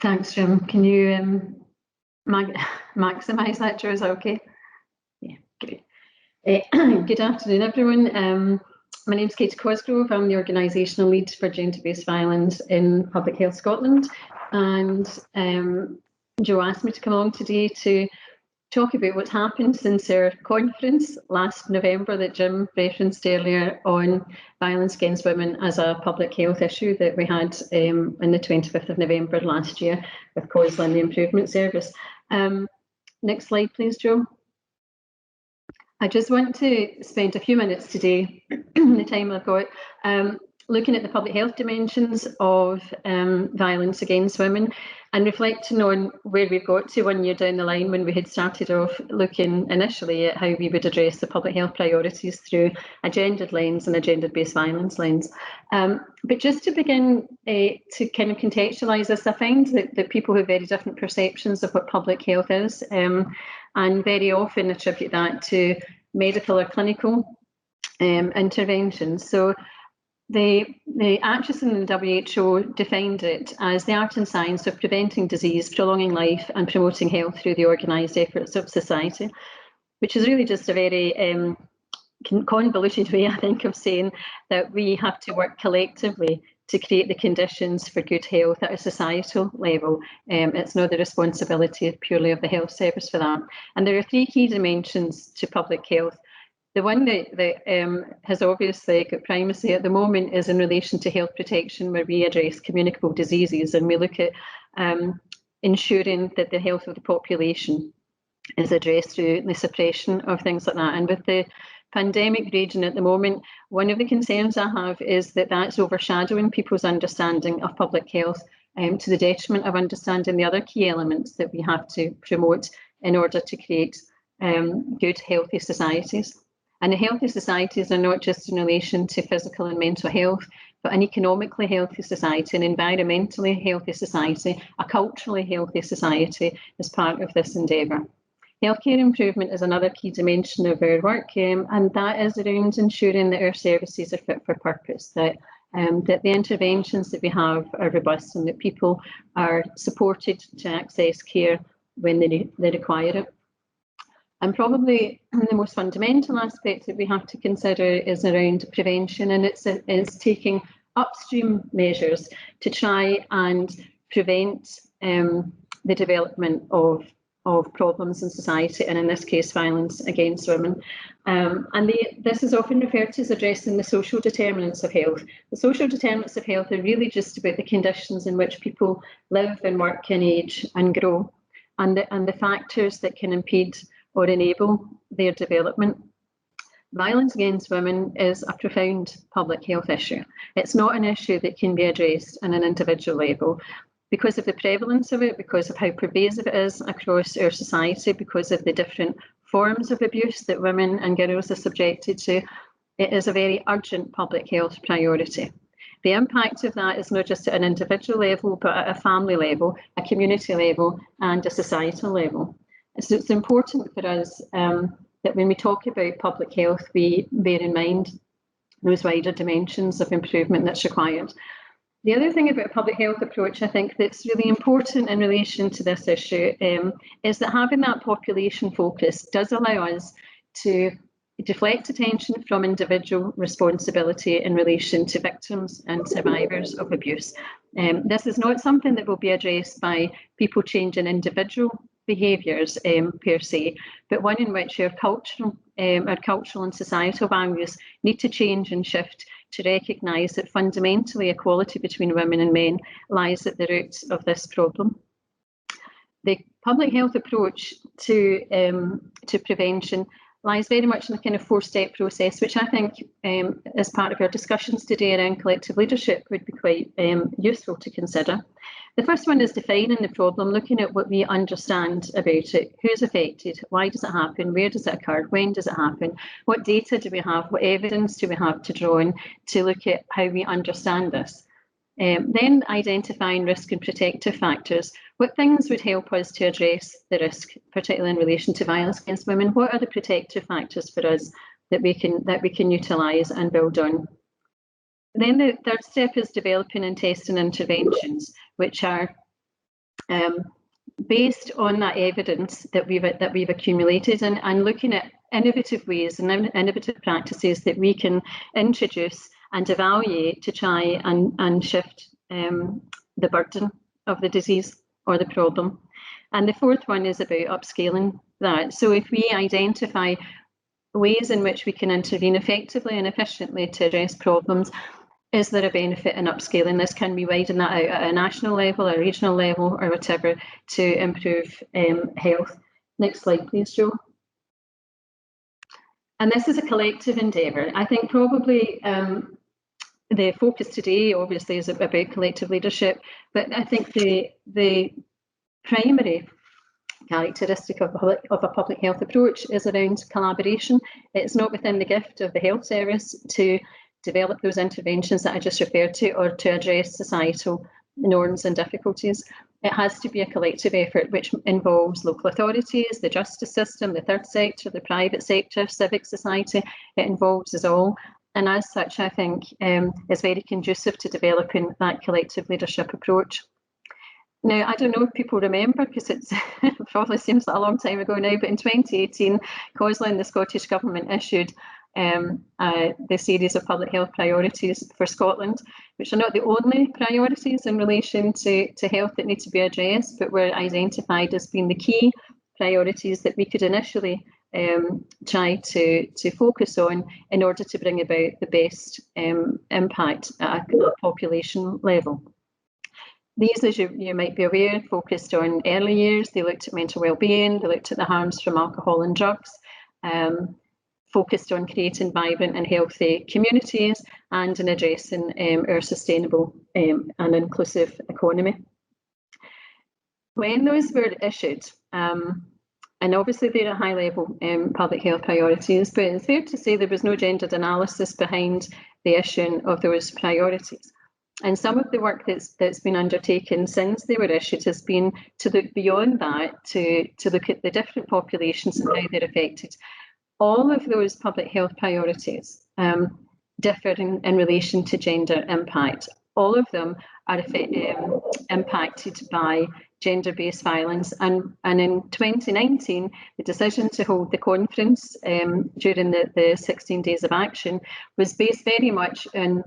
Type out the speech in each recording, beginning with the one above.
Thanks, Jim. Can you maximise that, Joe? Is that okay? Yeah, great. Good afternoon, everyone. My name's Kate Cosgrove. I'm the organisational lead for gender-based violence in Public Health Scotland, and Joe asked me to come along today to talk about what's happened since our conference last November that Jim referenced earlier on violence against women as a public health issue that we had on the 25th of November last year with COSLA and the Improvement Service. Next slide, please, Joe. I just want to spend a few minutes today, the time I've got, looking at the public health dimensions of violence against women and reflecting on where we've got to 1 year down the line when we had started off looking initially at how we would address the public health priorities through a gendered lens and a gender-based violence lens. But just to begin to kind of contextualise this, I find that people have very different perceptions of what public health is, and very often attribute that to medical or clinical interventions. So the Atchison and the WHO defined it as the art and science of preventing disease, prolonging life and promoting health through the organised efforts of society, which is really just a very convoluted way, I think, of saying that we have to work collectively to create the conditions for good health at a societal level. It's not the responsibility purely of the health service for that. And there are three key dimensions to public health. The one that has obviously got primacy at the moment is in relation to health protection, where we address communicable diseases and we look at ensuring that the health of the population is addressed through the suppression of things like that. And with the pandemic raging at the moment, one of the concerns I have is that that's overshadowing people's understanding of public health to the detriment of understanding the other key elements that we have to promote in order to create good, healthy societies. And the healthy societies are not just in relation to physical and mental health, but an economically healthy society, an environmentally healthy society, a culturally healthy society as part of this endeavour. Healthcare improvement is another key dimension of our work, and that is around ensuring that our services are fit for purpose, that the interventions that we have are robust and that people are supported to access care when they require it. And probably the most fundamental aspect that we have to consider is around prevention, and it's taking upstream measures to try and prevent the development of problems in society, and in this case, violence against women. This is often referred to as addressing the social determinants of health. The social determinants of health are really just about the conditions in which people live and work and age and grow, and the factors that can impede or enable their development. Violence against women is a profound public health issue. It's not an issue that can be addressed on an individual level because of the prevalence of it, because of how pervasive it is across our society, because of the different forms of abuse that women and girls are subjected to. It is a very urgent public health priority. The impact of that is not just at an individual level, but at a family level, a community level, and a societal level. So it's important for us that when we talk about public health, we bear in mind those wider dimensions of improvement that's required. The other thing about a public health approach, I think, that's really important in relation to this issue is that having that population focus does allow us to deflect attention from individual responsibility in relation to victims and survivors of abuse. This is not something that will be addressed by people changing individual behaviours per se, but one in which our cultural and societal values need to change and shift to recognise that fundamentally equality between women and men lies at the roots of this problem. The public health approach to prevention lies very much in a kind of four-step process, which I think as part of our discussions today around collective leadership would be quite useful to consider. The first one is defining the problem, looking at what we understand about it, who's affected, why does it happen, where does it occur, when does it happen, what data do we have, what evidence do we have to draw on to look at how we understand this. Then identifying risk and protective factors. What things would help us to address the risk, particularly in relation to violence against women? What are the protective factors for us that we can utilise and build on? Then the third step is developing and testing interventions, which are Based on that evidence that we've accumulated, and looking at innovative ways and innovative practices that we can introduce and evaluate to try and shift the burden of the disease or the problem. And the fourth one is about upscaling that. So if we identify ways in which we can intervene effectively and efficiently to address problems, is there a benefit in upscaling this? Can we widen that out at a national level, a regional level, or whatever to improve health? Next slide, please, Jo. And this is a collective endeavour. I think probably the focus today obviously is about collective leadership, but I think the primary characteristic of a public health approach is around collaboration. It's not within the gift of the health service to develop those interventions that I just referred to, or to address societal norms and difficulties. It has to be a collective effort which involves local authorities, the justice system, the third sector, the private sector, civic society. It involves us all. And as such, I think it's very conducive to developing that collective leadership approach. Now, I don't know if people remember, because it probably seems like a long time ago now, but in 2018, Cosgrove and the Scottish Government issued the series of public health priorities for Scotland, which are not the only priorities in relation to health that need to be addressed, but were identified as being the key priorities that we could initially try to focus on in order to bring about the best impact at a population level. These, as you might be aware, focused on early years. They looked at mental well-being, they looked at the harms from alcohol and drugs, focused on creating vibrant and healthy communities, and in addressing our sustainable and inclusive economy. When those were issued, and obviously they're at high-level public health priorities, but it's fair to say there was no gendered analysis behind the issuing of those priorities. And some of the work that's been undertaken since they were issued has been to look beyond that, to look at the different populations and how they're affected. All of those public health priorities differ in relation to gender impact. All of them are impacted by gender-based violence. And in 2019, the decision to hold the conference during the 16 days of action was based very much on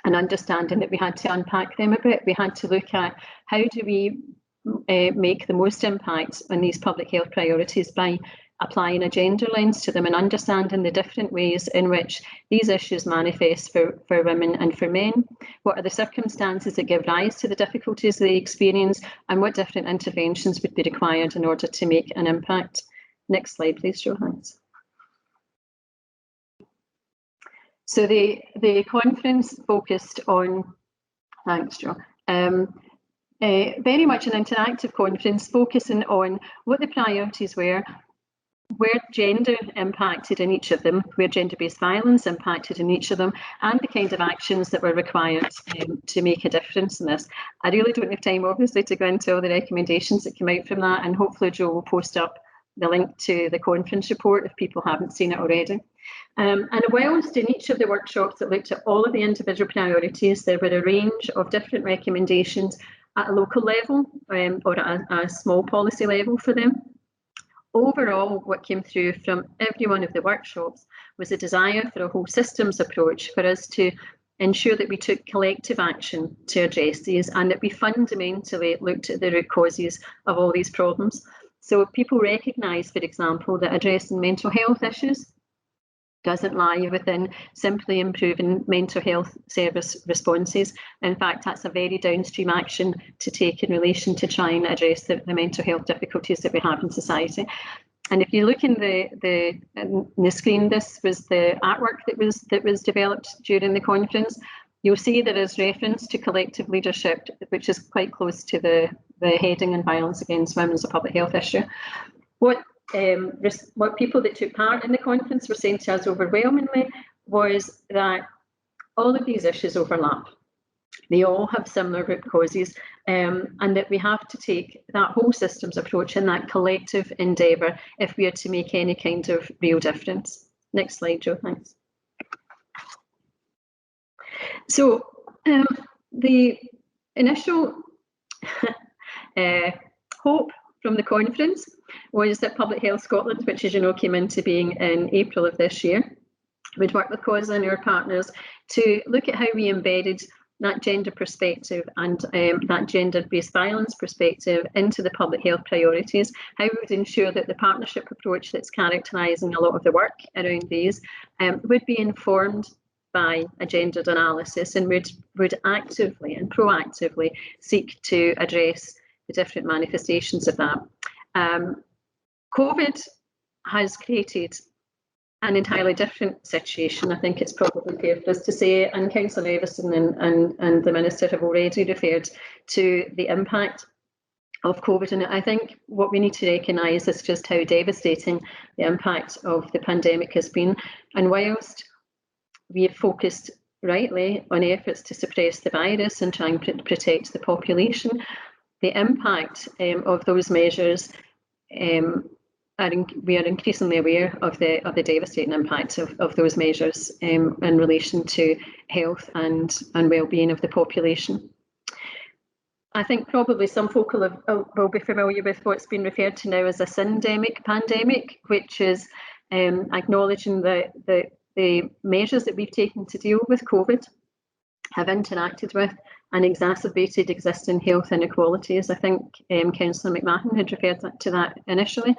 an understanding that we had to unpack them a bit. We had to look at how do we make the most impact on these public health priorities by applying a gender lens to them and understanding the different ways in which these issues manifest for women and for men. What are the circumstances that give rise to the difficulties they experience, and what different interventions would be required in order to make an impact? Next slide, please, Johannes. So the conference focused on, thanks, Jo, very much an interactive conference focusing on what the priorities were, where gender impacted in each of them, where gender-based violence impacted in each of them, and the kind of actions that were required to make a difference in this. I really don't have time, obviously, to go into all the recommendations that came out from that, and hopefully Jo will post up the link to the conference report if people haven't seen it already. And whilst in each of the workshops that looked at all of the individual priorities, there were a range of different recommendations at a local level or at a small policy level for them. Overall, what came through from every one of the workshops was a desire for a whole systems approach for us to ensure that we took collective action to address these, and that we fundamentally looked at the root causes of all these problems. So people recognise, for example, that addressing mental health issues doesn't lie within simply improving mental health service responses. In fact, that's a very downstream action to take in relation to try and address the mental health difficulties that we have in society. And if you look in the screen, this was the artwork that was developed during the conference. You'll see there is reference to collective leadership, which is quite close to the heading on violence against women as a public health issue. What people that took part in the conference were saying to us overwhelmingly was that all of these issues overlap. They all have similar root causes, and that we have to take that whole systems approach and that collective endeavour if we are to make any kind of real difference. Next slide, Jo, thanks. So the initial hope from the conference was that Public Health Scotland, which as you know came into being in April of this year, would work with COSA and our partners to look at how we embedded that gender perspective and that gender-based violence perspective into the public health priorities, how we would ensure that the partnership approach that's characterising a lot of the work around these would be informed by a gendered analysis and would actively and proactively seek to address the different manifestations of that. COVID has created an entirely different situation. I think it's probably fair for us to say, and Councillor Evison and the Minister have already referred to the impact of COVID. And I think what we need to recognise is just how devastating the impact of the pandemic has been. And whilst we have focused rightly on efforts to suppress the virus and try and protect the population, the impact of those measures we are increasingly aware of the devastating impact of those measures in relation to health and well-being of the population. I think probably some folk will be familiar with what's been referred to now as a syndemic pandemic, which is acknowledging that the measures that we've taken to deal with COVID have interacted with and exacerbated existing health inequalities. I think Councillor McMahon had referred to that initially.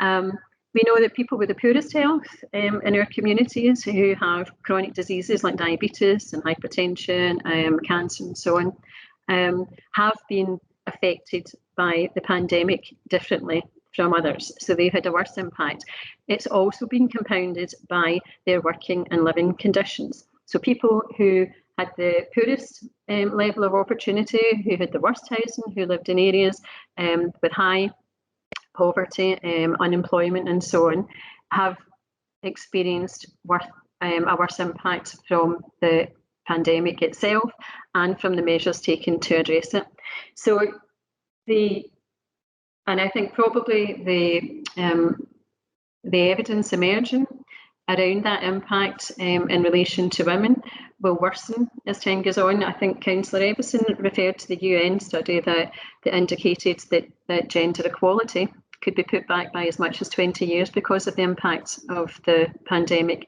We know that people with the poorest health in our communities who have chronic diseases like diabetes and hypertension, cancer and so on, have been affected by the pandemic differently from others. So they've had a worse impact. It's also been compounded by their working and living conditions. So people who had the poorest level of opportunity, who had the worst housing, who lived in areas with high poverty, unemployment and so on, have experienced a worse impact from the pandemic itself and from the measures taken to address it. So and I think probably the evidence emerging around that impact in relation to women will worsen as time goes on. I think Councillor Evison referred to the UN study that indicated that gender equality could be put back by as much as 20 years because of the impact of the pandemic.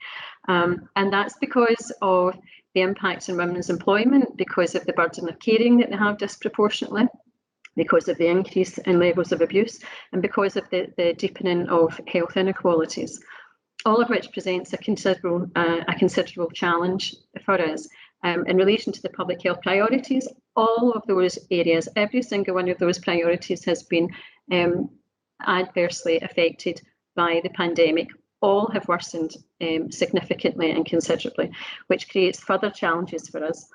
And that's because of the impact on women's employment, because of the burden of caring that they have disproportionately, because of the increase in levels of abuse, and because of the deepening of health inequalities, all of which presents a considerable challenge for us. In relation to the public health priorities, all of those areas, every single one of those priorities has been adversely affected by the pandemic. All have worsened significantly and considerably, which creates further challenges for us.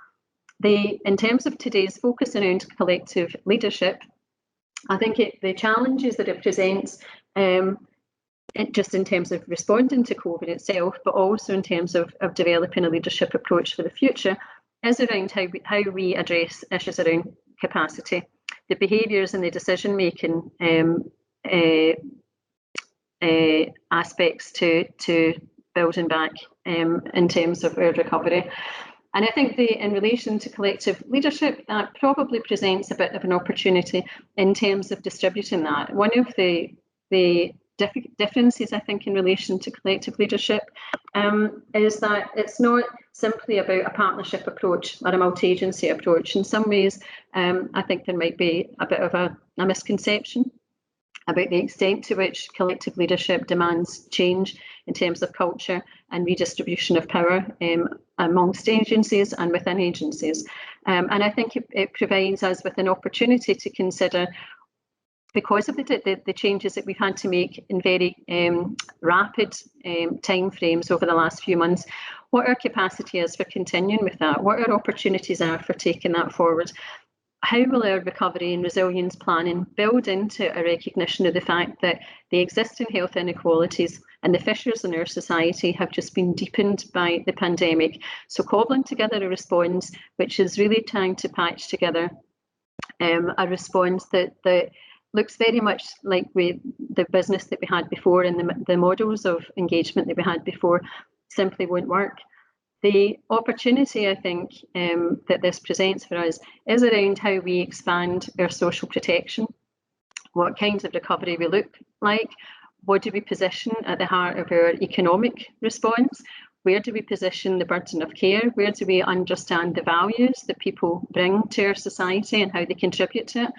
In terms of today's focus around collective leadership, I think the challenges that it presents, just in terms of responding to COVID itself, but also in terms of developing a leadership approach for the future, is around how we address issues around capacity, the behaviours and the decision-making aspects to building back in terms of our recovery. And I think in relation to collective leadership, that probably presents a bit of an opportunity in terms of distributing that. One of the differences, I think, in relation to collective leadership is that it's not simply about a partnership approach or a multi-agency approach. In some ways, I think there might be a bit of a misconception about the extent to which collective leadership demands change in terms of culture and redistribution of power amongst agencies and within agencies. And I think it provides us with an opportunity to consider, because of the changes that we've had to make in very rapid timeframes over the last few months, what our capacity is for continuing with that, what our opportunities are for taking that forward. How will our recovery and resilience planning build into a recognition of the fact that the existing health inequalities and the fissures in our society have just been deepened by the pandemic? So cobbling together a response which is really trying to patch together a response that looks very much like the business that we had before and the models of engagement that we had before simply won't work. The opportunity, I think, that this presents for us is around how we expand our social protection, what kinds of recovery we look like, what do we position at the heart of our economic response, where do we position the burden of care, where do we understand the values that people bring to our society and how they contribute to it,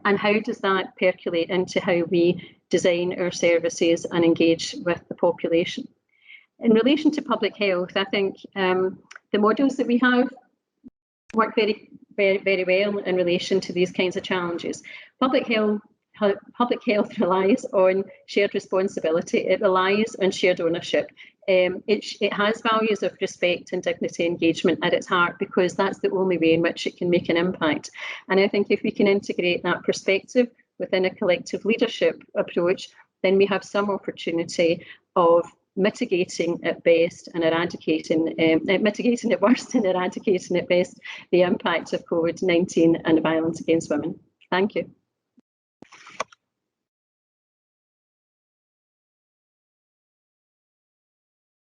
and how does that percolate into how we design our services and engage with the population. In relation to public health, I think the models that we have work very well in relation to these kinds of challenges. Public health relies on shared responsibility. It relies on shared ownership. It has values of respect and dignity engagement at its heart, because that's the only way in which it can make an impact. And I think if we can integrate that perspective within a collective leadership approach, then we have some opportunity of mitigating at best and mitigating at worst and eradicating at best the impact of COVID-19 and violence against women. Thank you.